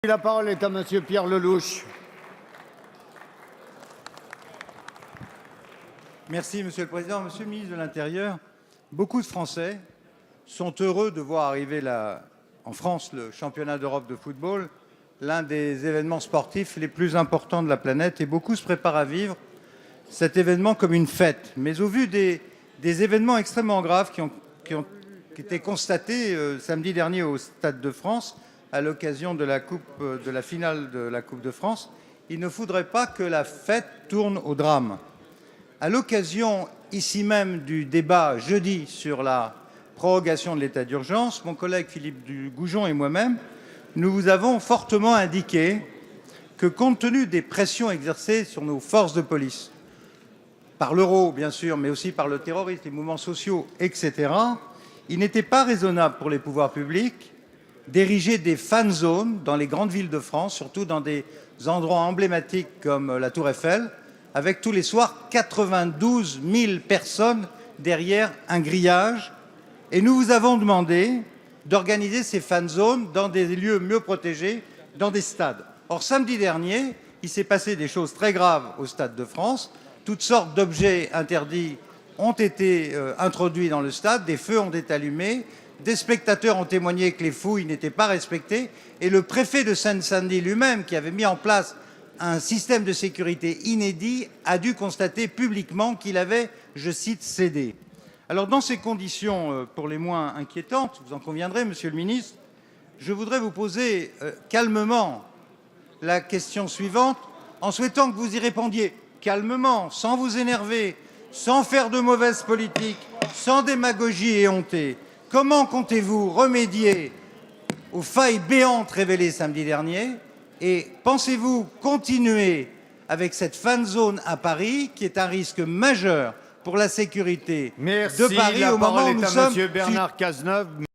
La parole est à Monsieur Pierre Lellouche. Merci Monsieur le Président. Monsieur le ministre de l'Intérieur, beaucoup de Français sont heureux de voir arriver en France le championnat d'Europe de football, l'un des événements sportifs les plus importants de la planète, et beaucoup se préparent à vivre cet événement comme une fête. Mais au vu des événements extrêmement graves qui ont été constatés samedi dernier au Stade de France, à l'occasion de la finale de la Coupe de France, il ne faudrait pas que la fête tourne au drame. À l'occasion, ici même, du débat jeudi sur la prorogation de l'état d'urgence, mon collègue Philippe Goujon et moi-même, nous vous avons fortement indiqué que, compte tenu des pressions exercées sur nos forces de police, par l'euro bien sûr, mais aussi par le terrorisme, les mouvements sociaux, etc., il n'était pas raisonnable pour les pouvoirs publics d'ériger des fan zones dans les grandes villes de France, surtout dans des endroits emblématiques comme la Tour Eiffel, avec tous les soirs 92 000 personnes derrière un grillage. Et nous vous avons demandé d'organiser ces fan zones dans des lieux mieux protégés, dans des stades. Or, samedi dernier, il s'est passé des choses très graves au Stade de France. Toutes sortes d'objets interdits ont été introduits dans le stade, des feux ont été allumés, des spectateurs ont témoigné que les fouilles n'étaient pas respectées, et le préfet de Seine-Saint-Denis lui-même, qui avait mis en place un système de sécurité inédit, a dû constater publiquement qu'il avait, je cite, cédé. Alors, dans ces conditions pour les moins inquiétantes, vous en conviendrez, Monsieur le ministre, je voudrais vous poser calmement la question suivante, en souhaitant que vous y répondiez calmement, sans vous énerver, sans faire de mauvaise politique, sans démagogie éhontée. Comment comptez-vous remédier aux failles béantes révélées samedi dernier? Et pensez-vous continuer avec cette fan zone à Paris, qui est un risque majeur pour la sécurité de Paris La au moment parole où nous est à sommes... Monsieur Bernard Cazeneuve.